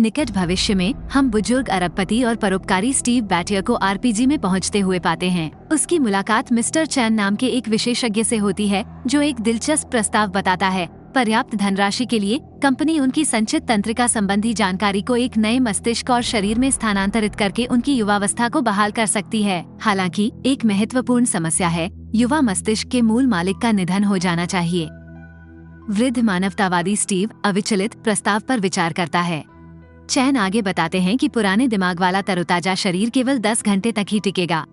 निकट भविष्य में हम बुजुर्ग अरबपति और परोपकारी स्टीव बैटियर को आरपीजी में पहुंचते हुए पाते हैं। उसकी मुलाकात मिस्टर चैन नाम के एक विशेषज्ञ से होती है जो एक दिलचस्प प्रस्ताव बताता है। पर्याप्त धनराशि के लिए कंपनी उनकी संचित तंत्रिका संबंधी जानकारी को एक नए मस्तिष्क और शरीर में स्थानांतरित करके उनकी युवावस्था को बहाल कर सकती है। हालांकि एक महत्वपूर्ण समस्या है, युवा मस्तिष्क के मूल मालिक का निधन हो जाना चाहिए। वृद्ध मानवतावादी स्टीव अविचलित प्रस्ताव पर विचार करता है। चैन आगे बताते हैं कि पुराने दिमाग वाला तरोताजा शरीर केवल 10 घंटे तक ही टिकेगा।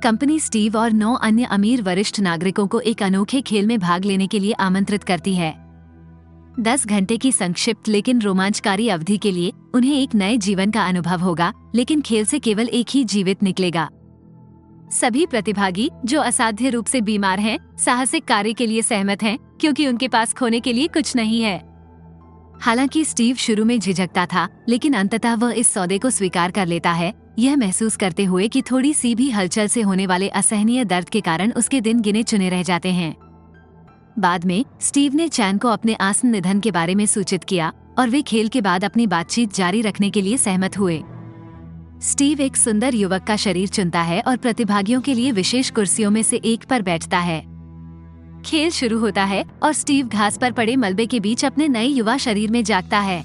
कंपनी स्टीव और 9 अन्य अमीर वरिष्ठ नागरिकों को एक अनोखे खेल में भाग लेने के लिए आमंत्रित करती है। 10 घंटे की संक्षिप्त लेकिन रोमांचकारी अवधि के लिए उन्हें एक नए जीवन का अनुभव होगा, लेकिन खेल से केवल एक ही जीवित निकलेगा। सभी प्रतिभागी जो असाध्य रूप से बीमार हैं, साहसिक कार्य के लिए सहमत हैं, क्योंकि उनके पास खोने के लिए कुछ नहीं है। हालांकि स्टीव शुरू में झिझकता था, लेकिन अंततः वह इस सौदे को स्वीकार कर लेता है, यह महसूस करते हुए कि थोड़ी सी भी हलचल से होने वाले असहनीय दर्द के कारण उसके दिन गिने चुने रह जाते हैं। बाद में स्टीव ने चैन को अपने आसन निधन के बारे में सूचित किया और वे खेल के बाद अपनी बातचीत जारी रखने के लिए सहमत हुए। स्टीव एक सुंदर युवक का शरीर चुनता है और प्रतिभागियों के लिए विशेष कुर्सियों में से एक पर बैठता है। खेल शुरू होता है और स्टीव घास पर पड़े मलबे के बीच अपने नए युवा शरीर में जागता है।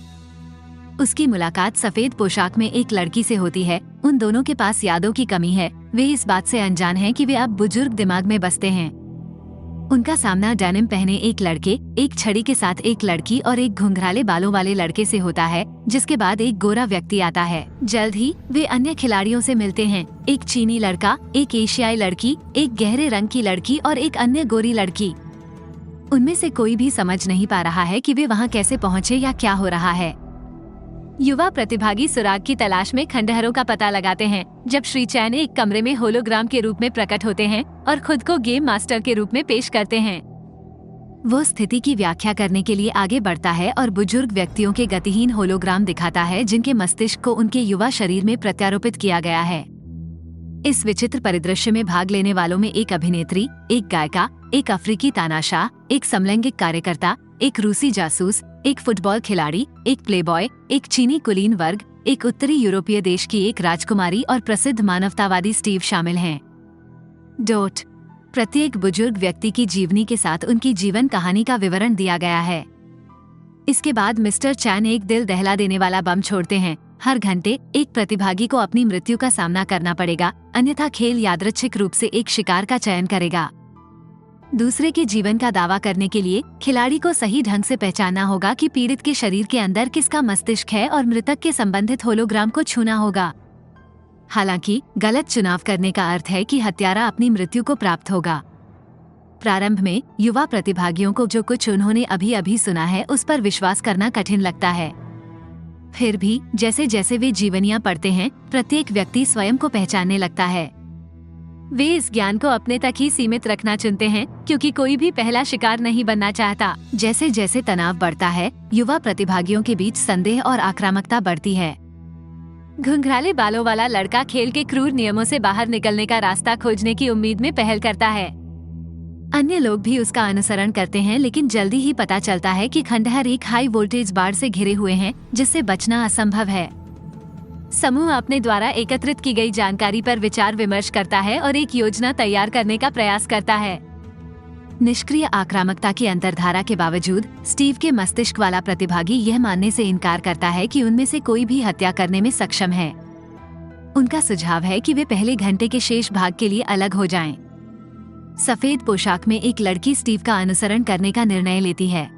उसकी मुलाकात सफेद पोशाक में एक लड़की से होती है। उन दोनों के पास यादों की कमी है, वे इस बात से अनजान हैं कि वे अब बुजुर्ग दिमाग में बसते हैं। उनका सामना डेनिम पहने एक लड़के, एक छड़ी के साथ एक लड़की और एक घुंघराले बालों वाले लड़के से होता है, जिसके बाद एक गोरा व्यक्ति आता है। जल्द ही वे अन्य खिलाड़ियों से मिलते हैं, एक चीनी लड़का, एक एशियाई लड़की, एक गहरे रंग की लड़की और एक अन्य गोरी लड़की। उनमें से कोई भी समझ नहीं पा रहा है कि वे वहां कैसे पहुंचे या क्या हो रहा है। युवा प्रतिभागी सुराग की तलाश में खंडहरों का पता लगाते हैं, जब श्री चैन एक कमरे में होलोग्राम के रूप में प्रकट होते हैं और खुद को गेम मास्टर के रूप में पेश करते हैं। वो स्थिति की व्याख्या करने के लिए आगे बढ़ता है और बुजुर्ग व्यक्तियों के गतिहीन होलोग्राम दिखाता है, जिनके मस्तिष्क को उनके युवा शरीर में प्रत्यारोपित किया गया है। इस विचित्र परिदृश्य में भाग लेने वालों में एक अभिनेत्री, एक गायिका, एक अफ्रीकी तानाशाह, एक समलैंगिक कार्यकर्ता, एक रूसी जासूस, एक फुटबॉल खिलाड़ी, एक प्लेबॉय, एक चीनी कुलीन वर्ग, एक उत्तरी यूरोपीय देश की एक राजकुमारी और प्रसिद्ध मानवतावादी स्टीव शामिल हैं। प्रत्येक बुजुर्ग व्यक्ति की जीवनी के साथ उनकी जीवन कहानी का विवरण दिया गया है। इसके बाद मिस्टर चैन एक दिल दहला देने वाला बम छोड़ते हैं। हर घंटे एक प्रतिभागी को अपनी मृत्यु का सामना करना पड़ेगा, अन्यथा खेल यादृच्छिक रूप से एक शिकार का चयन करेगा। दूसरे के जीवन का दावा करने के लिए खिलाड़ी को सही ढंग से पहचानना होगा कि पीड़ित के शरीर के अंदर किसका मस्तिष्क है और मृतक के संबंधित होलोग्राम को छूना होगा। हालांकि गलत चुनाव करने का अर्थ है कि हत्यारा अपनी मृत्यु को प्राप्त होगा। प्रारंभ में युवा प्रतिभागियों को जो कुछ उन्होंने अभी अभी सुना है उस पर विश्वास करना कठिन लगता है। फिर भी जैसे जैसे वे जीवनियां पढ़ते हैं, प्रत्येक व्यक्ति स्वयं को पहचानने लगता है। वे इस ज्ञान को अपने तक ही सीमित रखना चुनते हैं, क्योंकि कोई भी पहला शिकार नहीं बनना चाहता। जैसे जैसे तनाव बढ़ता है, युवा प्रतिभागियों के बीच संदेह और आक्रामकता बढ़ती है। घुंघराले बालों वाला लड़का खेल के क्रूर नियमों से बाहर निकलने का रास्ता खोजने की उम्मीद में पहल करता है। अन्य लोग भी उसका अनुसरण करते हैं, लेकिन जल्दी ही पता चलता है कि खंडहर एक हाई वोल्टेज बाढ़ से घिरे हुए हैं, जिससे बचना असंभव है। समूह अपने द्वारा एकत्रित की गई जानकारी पर विचार विमर्श करता है और एक योजना तैयार करने का प्रयास करता है। निष्क्रिय आक्रामकता की अंतर्धारा के बावजूद स्टीव के मस्तिष्क वाला प्रतिभागी यह मानने से इनकार करता है कि उनमें से कोई भी हत्या करने में सक्षम है। उनका सुझाव है कि वे पहले घंटे के शेष भाग के लिए अलग हो जाएं। सफेद पोशाक में एक लड़की स्टीव का अनुसरण करने का निर्णय लेती है।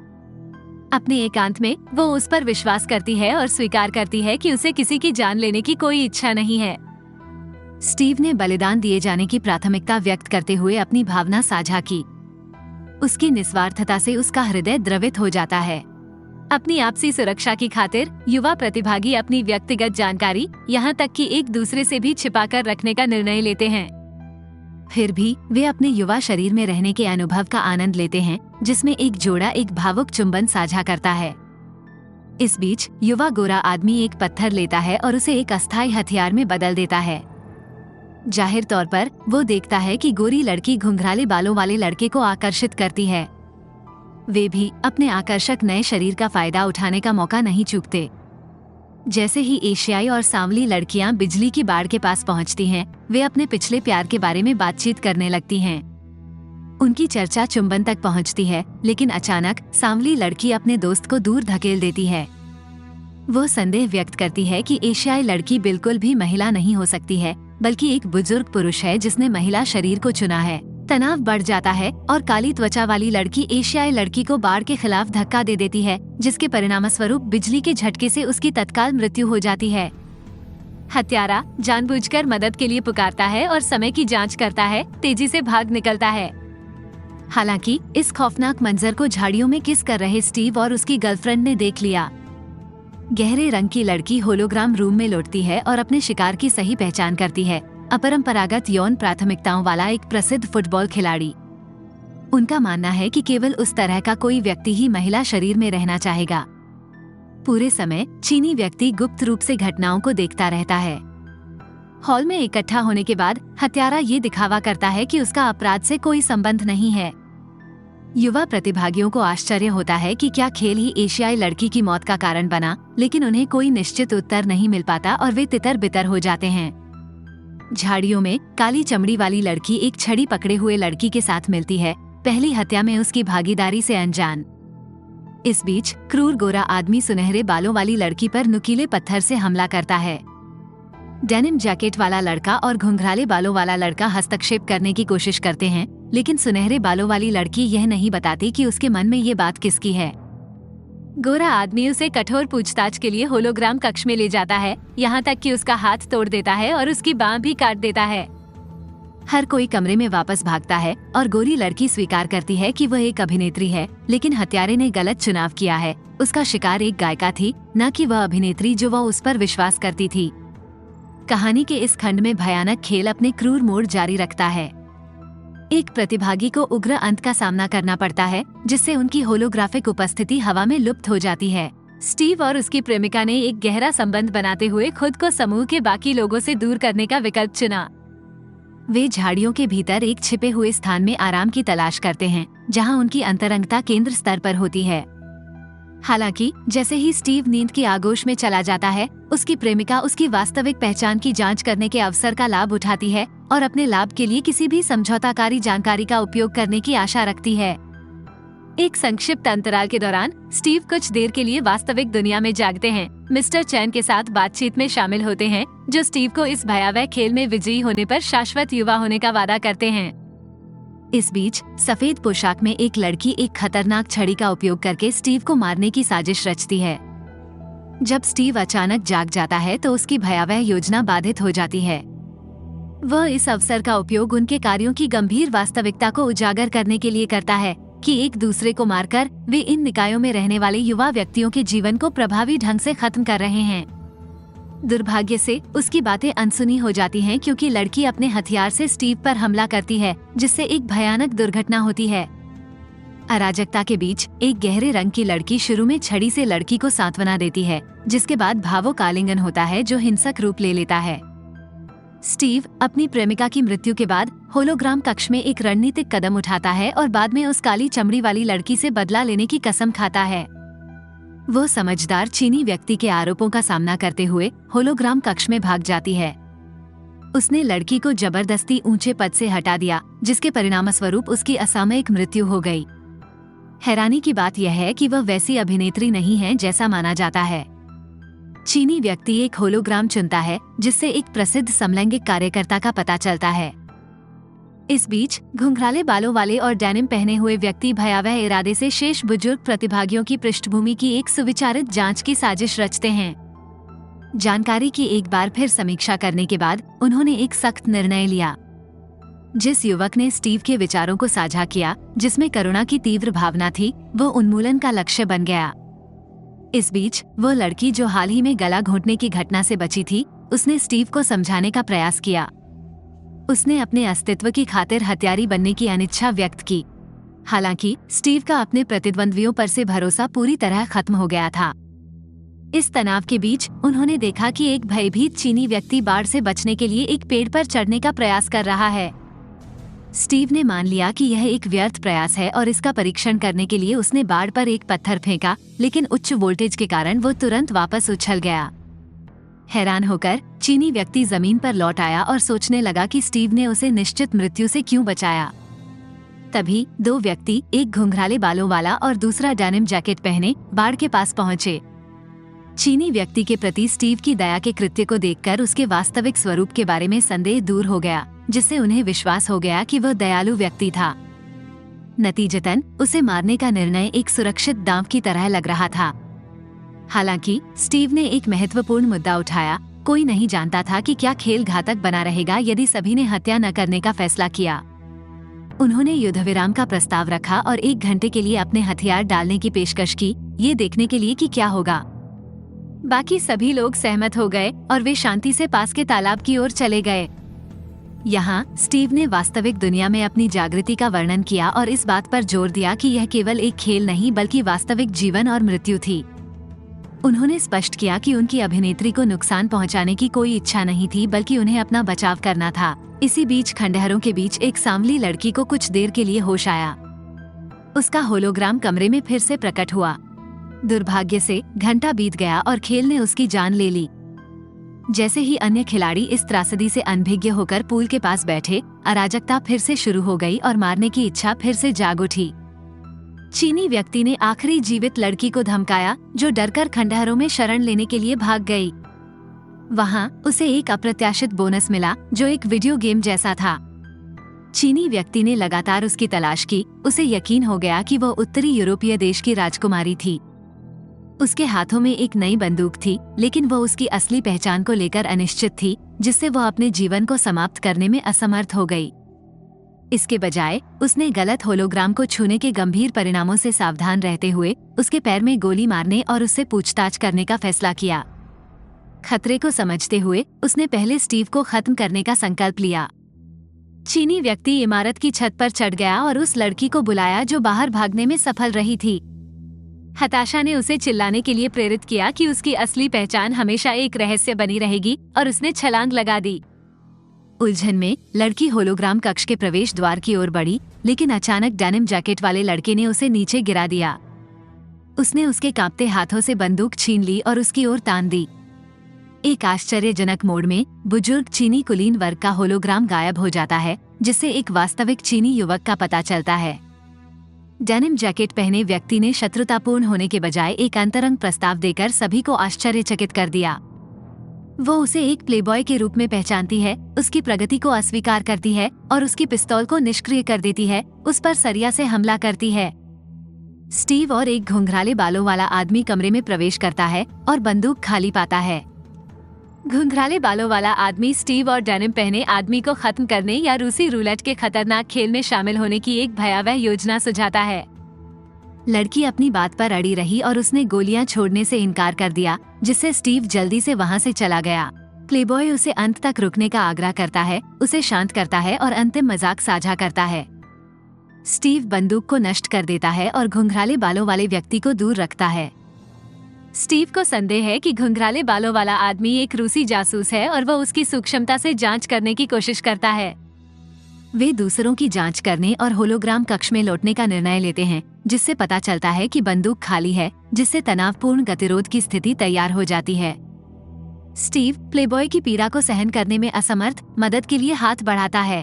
अपने एकांत में वो उस पर विश्वास करती है और स्वीकार करती है कि उसे किसी की जान लेने की कोई इच्छा नहीं है। स्टीव ने बलिदान दिए जाने की प्राथमिकता व्यक्त करते हुए अपनी भावना साझा की। उसकी निस्वार्थता से उसका हृदय द्रवित हो जाता है। अपनी आपसी सुरक्षा की खातिर युवा प्रतिभागी अपनी व्यक्तिगत जानकारी, यहाँ तक कि एक दूसरे से भी छिपाकर रखने का निर्णय लेते हैं। फिर भी वे अपने युवा शरीर में रहने के अनुभव का आनंद लेते हैं, जिसमें एक जोड़ा एक भावुक चुंबन साझा करता है। इस बीच युवा गोरा आदमी एक पत्थर लेता है और उसे एक अस्थायी हथियार में बदल देता है। जाहिर तौर पर वो देखता है कि गोरी लड़की घुंघराले बालों वाले लड़के को आकर्षित करती है। वे भी अपने आकर्षक नए शरीर का फायदा उठाने का मौका नहीं चूकते। जैसे ही एशियाई और सांवली लड़कियां बिजली की बाड़ के पास पहुंचती हैं, वे अपने पिछले प्यार के बारे में बातचीत करने लगती हैं। उनकी चर्चा चुंबन तक पहुंचती है, लेकिन अचानक सांवली लड़की अपने दोस्त को दूर धकेल देती है। वो संदेह व्यक्त करती है कि एशियाई लड़की बिल्कुल भी महिला नहीं हो सकती है, बल्कि एक बुजुर्ग पुरुष है जिसने महिला शरीर को चुना है। तनाव बढ़ जाता है और काली त्वचा वाली लड़की एशियाई लड़की को बाढ़ के खिलाफ धक्का दे देती है, जिसके परिणामस्वरूप बिजली के झटके से उसकी तत्काल मृत्यु हो जाती है। हत्यारा जानबूझकर मदद के लिए पुकारता है और समय की जांच करता है, तेजी से भाग निकलता है। हालांकि इस खौफनाक मंजर को झाड़ियों में किस कर रहे स्टीव और उसकी गर्लफ्रेंड ने देख लिया। गहरे रंग की लड़की होलोग्राम रूम में लौटती है और अपने शिकार की सही पहचान करती है, अपरंपरागत यौन प्राथमिकताओं वाला एक प्रसिद्ध फुटबॉल खिलाड़ी। उनका मानना है कि केवल उस तरह का कोई व्यक्ति ही महिला शरीर में रहना चाहेगा। पूरे समय चीनी व्यक्ति गुप्त रूप से घटनाओं को देखता रहता है। हॉल में इकट्ठा होने के बाद हत्यारा ये दिखावा करता है कि उसका अपराध से कोई संबंध नहीं है। युवा प्रतिभागियों को आश्चर्य होता है कि क्या खेल ही एशियाई लड़की की मौत का कारण बना, लेकिन उन्हें कोई निश्चित उत्तर नहीं मिल पाता और वे तितर बितर हो जाते हैं। झाड़ियों में काली चमड़ी वाली लड़की एक छड़ी पकड़े हुए लड़की के साथ मिलती है, पहली हत्या में उसकी भागीदारी से अनजान। इस बीच क्रूर गोरा आदमी सुनहरे बालों वाली लड़की पर नुकीले पत्थर से हमला करता है। डेनिम जैकेट वाला लड़का और घुंघराले बालों वाला लड़का हस्तक्षेप करने की कोशिश करते हैं, लेकिन सुनहरे बालों वाली लड़की यह नहीं बताती कि उसके मन में ये बात किसकी है। गोरा आदमी उसे कठोर पूछताछ के लिए होलोग्राम कक्ष में ले जाता है, यहाँ तक कि उसका हाथ तोड़ देता है और उसकी बाँह भी काट देता है। हर कोई कमरे में वापस भागता है और गोरी लड़की स्वीकार करती है कि वह एक अभिनेत्री है, लेकिन हत्यारे ने गलत चुनाव किया है। उसका शिकार एक गायिका थी, न कि वह अभिनेत्री जो वह उस पर विश्वास करती थी। कहानी के इस खंड में भयानक खेल अपने क्रूर मोड़ जारी रखता है। एक प्रतिभागी को उग्र अंत का सामना करना पड़ता है, जिससे उनकी होलोग्राफिक उपस्थिति हवा में लुप्त हो जाती है। स्टीव और उसकी प्रेमिका ने एक गहरा संबंध बनाते हुए खुद को समूह के बाकी लोगों से दूर करने का विकल्प चुना। वे झाड़ियों के भीतर एक छिपे हुए स्थान में आराम की तलाश करते हैं, जहां उनकी अंतरंगता केंद्र स्तर पर होती है। हालांकि जैसे ही स्टीव नींद की आगोश में चला जाता है, उसकी प्रेमिका उसकी वास्तविक पहचान की जांच करने के अवसर का लाभ उठाती है और अपने लाभ के लिए किसी भी समझौताकारी जानकारी का उपयोग करने की आशा रखती है। एक संक्षिप्त अंतराल के दौरान स्टीव कुछ देर के लिए वास्तविक दुनिया में जागते हैं, मिस्टर चैन के साथ बातचीत में शामिल होते हैं, जो स्टीव को इस भयावह खेल में विजयी होने पर शाश्वत युवा होने का वादा करते हैं। इस बीच सफेद पोशाक में एक लड़की एक खतरनाक छड़ी का उपयोग करके स्टीव को मारने की साजिश रचती है। जब स्टीव अचानक जाग जाता है तो उसकी भयावह योजना बाधित हो जाती है। वह इस अवसर का उपयोग उनके कार्यों की गंभीर वास्तविकता को उजागर करने के लिए करता है कि एक दूसरे को मारकर वे इन निकायों में रहने वाले युवा व्यक्तियों के जीवन को प्रभावी ढंग से खत्म कर रहे हैं। दुर्भाग्य से उसकी बातें अनसुनी हो जाती हैं, क्योंकि लड़की अपने हथियार से स्टीव पर हमला करती है, जिससे एक भयानक दुर्घटना होती है। अराजकता के बीच एक गहरे रंग की लड़की शुरू में छड़ी से लड़की को सांत्वना देती है, जिसके बाद भावुक आलिंगन होता है जो हिंसक रूप ले लेता है। स्टीव अपनी प्रेमिका की मृत्यु के बाद होलोग्राम कक्ष में एक रणनीतिक कदम उठाता है और बाद में उस काली चमड़ी वाली लड़की से बदला लेने की कसम खाता है। वो समझदार चीनी व्यक्ति के आरोपों का सामना करते हुए होलोग्राम कक्ष में भाग जाती है। उसने लड़की को जबरदस्ती ऊंचे पद से हटा दिया, जिसके परिणामस्वरूप उसकी असामयिक मृत्यु हो गई। हैरानी की बात यह है कि वह वैसी अभिनेत्री नहीं है जैसा माना जाता है। चीनी व्यक्ति एक होलोग्राम चुनता है, जिससे एक प्रसिद्ध समलैंगिक कार्यकर्ता का पता चलता है। इस बीच घुंघराले बालों वाले और डेनिम पहने हुए व्यक्ति भयावह इरादे से शेष बुजुर्ग प्रतिभागियों की पृष्ठभूमि की एक सुविचारित जांच की साजिश रचते हैं। जानकारी की एक बार फिर समीक्षा करने के बाद उन्होंने एक सख्त निर्णय लिया। जिस युवक ने स्टीव के विचारों को साझा किया, जिसमें करुणा की तीव्र भावना थी, वो उन्मूलन का लक्ष्य बन गया। इस बीच वो लड़की जो हाल ही में गला घोंटने की घटना से बची थी, उसने स्टीव को समझाने का प्रयास किया। उसने अपने अस्तित्व की खातिर हत्यारी बनने की अनिच्छा व्यक्त की। हालांकि स्टीव का अपने प्रतिद्वंद्वियों पर से भरोसा पूरी तरह खत्म हो गया था। इस तनाव के बीच उन्होंने देखा कि एक भयभीत चीनी व्यक्ति बाढ़ से बचने के लिए एक पेड़ पर चढ़ने का प्रयास कर रहा है। स्टीव ने मान लिया कि यह एक व्यर्थ प्रयास है और इसका परीक्षण करने के लिए उसने बाढ़ पर एक पत्थर फेंका, लेकिन उच्च वोल्टेज के कारण वो तुरंत वापस उछल गया। हैरान होकर चीनी व्यक्ति जमीन पर लौट आया और सोचने लगा कि स्टीव ने उसे निश्चित मृत्यु से क्यों बचाया। तभी दो व्यक्ति, एक घुंघराले बालों वाला और दूसरा डेनिम जैकेट पहने, बाड़ के पास पहुंचे। चीनी व्यक्ति के प्रति स्टीव की दया के कृत्य को देखकर उसके वास्तविक स्वरूप के बारे में संदेह दूर हो गया, जिससे उन्हें विश्वास हो गया कि वह दयालु व्यक्ति था। नतीजतन उसे मारने का निर्णय एक सुरक्षित दांव की तरह लग रहा था। हालांकि स्टीव ने एक महत्वपूर्ण मुद्दा उठाया। कोई नहीं जानता था कि क्या खेल घातक बना रहेगा यदि सभी ने हत्या न करने का फैसला किया। उन्होंने युद्धविराम का प्रस्ताव रखा और 1 घंटे के लिए अपने हथियार डालने की पेशकश की, ये देखने के लिए कि क्या होगा। बाकी सभी लोग सहमत हो गए और वे शांति से पास के तालाब की ओर चले गए। यहाँ स्टीव ने वास्तविक दुनिया में अपनी जागृति का वर्णन किया और इस बात पर जोर दिया कि यह केवल एक खेल नहीं बल्कि वास्तविक जीवन और मृत्यु थी। उन्होंने स्पष्ट किया कि उनकी अभिनेत्री को नुकसान पहुंचाने की कोई इच्छा नहीं थी, बल्कि उन्हें अपना बचाव करना था। इसी बीच खंडहरों के बीच एक सांवली लड़की को कुछ देर के लिए होश आया। उसका होलोग्राम कमरे में फिर से प्रकट हुआ। दुर्भाग्य से घंटा बीत गया और खेल ने उसकी जान ले ली। जैसे ही अन्य खिलाड़ी इस त्रासदी से अनभिज्ञ होकर पूल के पास बैठे, अराजकता फिर से शुरू हो गई और मारने की इच्छा फिर से जाग उठी। चीनी व्यक्ति ने आखिरी जीवित लड़की को धमकाया, जो डरकर खंडहरों में शरण लेने के लिए भाग गई। वहां उसे एक अप्रत्याशित बोनस मिला, जो एक वीडियो गेम जैसा था। चीनी व्यक्ति ने लगातार उसकी तलाश की। उसे यकीन हो गया कि वह उत्तरी यूरोपीय देश की राजकुमारी थी। उसके हाथों में एक नई बंदूक थी, लेकिन वह उसकी असली पहचान को लेकर अनिश्चित थी, जिससे वह अपने जीवन को समाप्त करने में असमर्थ हो गई। इसके बजाय उसने गलत होलोग्राम को छूने के गंभीर परिणामों से सावधान रहते हुए उसके पैर में गोली मारने और उससे पूछताछ करने का फैसला किया। खतरे को समझते हुए उसने पहले स्टीव को खत्म करने का संकल्प लिया। चीनी व्यक्ति इमारत की छत पर चढ़ गया और उस लड़की को बुलाया जो बाहर भागने में सफल रही थी। हताशा ने उसे चिल्लाने के लिए प्रेरित किया कि उसकी असली पहचान हमेशा एक रहस्य बनी रहेगी, और उसने छलांग लगा दी। उलझन में लड़की होलोग्राम कक्ष के प्रवेश द्वार की ओर बढ़ी, लेकिन अचानक डेनिम जैकेट वाले लड़के ने उसे नीचे गिरा दिया। उसने उसके कांपते हाथों से बंदूक छीन ली और उसकी ओर तान दी। एक आश्चर्यजनक मोड़ में बुजुर्ग चीनी कुलीन वर्ग का होलोग्राम गायब हो जाता है, जिससे एक वास्तविक चीनी युवक का पता चलता है। डेनिम जैकेट पहने व्यक्ति ने शत्रुतापूर्ण होने के बजाय एक अंतरंग प्रस्ताव देकर सभी को आश्चर्यचकित कर दिया। वो उसे एक प्लेबॉय के रूप में पहचानती है, उसकी प्रगति को अस्वीकार करती है और उसकी पिस्तौल को निष्क्रिय कर देती है, उस पर सरिया से हमला करती है। स्टीव और एक घुंघराले बालों वाला आदमी कमरे में प्रवेश करता है और बंदूक खाली पाता है। घुंघराले बालों वाला आदमी स्टीव और डेनिम पहने आदमी को खत्म करने या रूसी रूलेट के खतरनाक खेल में शामिल होने की एक भयावह योजना सुझाता है। लड़की अपनी बात पर अड़ी रही और उसने गोलियां छोड़ने से इनकार कर दिया, जिससे स्टीव जल्दी से वहां से चला गया। प्लेबॉय उसे अंत तक रुकने का आग्रह करता है, उसे शांत करता है और अंतिम मजाक साझा करता है। स्टीव बंदूक को नष्ट कर देता है और घुंघराले बालों वाले व्यक्ति को दूर रखता है। स्टीव को संदेह है कि घुंघराले बालों वाला आदमी एक रूसी जासूस है और वह उसकी सूक्ष्मता से जांच करने की कोशिश करता है। वे दूसरों की जांच करने और होलोग्राम कक्ष में लौटने का निर्णय लेते हैं, जिससे पता चलता है कि बंदूक खाली है, जिससे तनावपूर्ण गतिरोध की स्थिति तैयार हो जाती है। स्टीव प्लेबॉय की पीड़ा को सहन करने में असमर्थ मदद के लिए हाथ बढ़ाता है।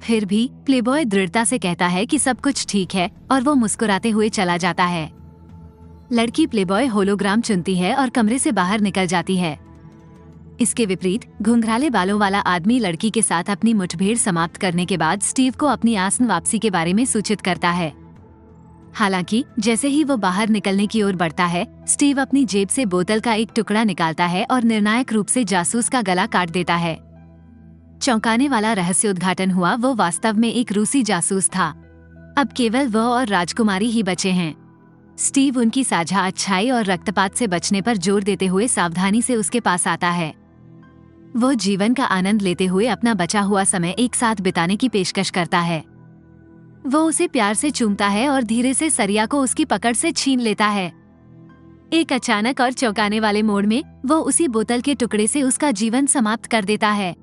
फिर भी प्लेबॉय दृढ़ता से कहता है कि सब कुछ ठीक है और वो मुस्कुराते हुए चला जाता है। लड़की प्लेबॉय होलोग्राम चुनती है और कमरे से बाहर निकल जाती है। इसके विपरीत घुंघराले बालों वाला आदमी लड़की के साथ अपनी मुठभेड़ समाप्त करने के बाद स्टीव को अपनी आसन वापसी के बारे में सूचित करता है। हालांकि जैसे ही वो बाहर निकलने की ओर बढ़ता है, स्टीव अपनी जेब से बोतल का एक टुकड़ा निकालता है और निर्णायक रूप से जासूस का गला काट देता है। चौंकाने वाला रहस्योद्घाटन हुआ, वो वास्तव में एक रूसी जासूस था। अब केवल वह और राजकुमारी ही बचे हैं। स्टीव उनकी साझा अच्छाई और रक्तपात से बचने पर जोर देते हुए सावधानी से उसके पास आता है। वो जीवन का आनंद लेते हुए अपना बचा हुआ समय एक साथ बिताने की पेशकश करता है। वो उसे प्यार से चूमता है और धीरे से सरिया को उसकी पकड़ से छीन लेता है। एक अचानक और चौंकाने वाले मोड़ में वो उसी बोतल के टुकड़े से उसका जीवन समाप्त कर देता है।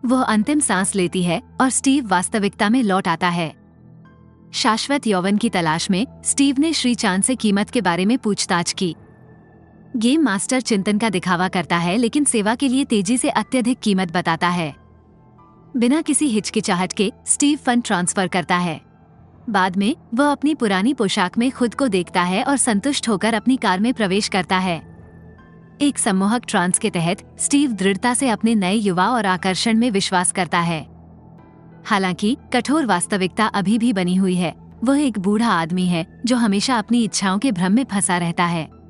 वह अंतिम सांस लेती है और स्टीव वास्तविकता में लौट आता है। शाश्वत यौवन की तलाश में स्टीव ने श्री चांद से कीमत के बारे में पूछताछ की। गेम मास्टर चिंतन का दिखावा करता है, लेकिन सेवा के लिए तेजी से अत्यधिक कीमत बताता है। बिना किसी हिचकिचाहट के स्टीव फंड ट्रांसफर करता है। बाद में वह अपनी पुरानी पोशाक में खुद को देखता है और संतुष्ट होकर अपनी कार में प्रवेश करता है। एक सम्मोहक ट्रांस के तहत स्टीव दृढ़ता से अपने नए युवा और आकर्षण में विश्वास करता है। हालांकि कठोर वास्तविकता अभी भी बनी हुई है। वह एक बूढ़ा आदमी है जो हमेशा अपनी इच्छाओं के भ्रम में फंसा रहता है।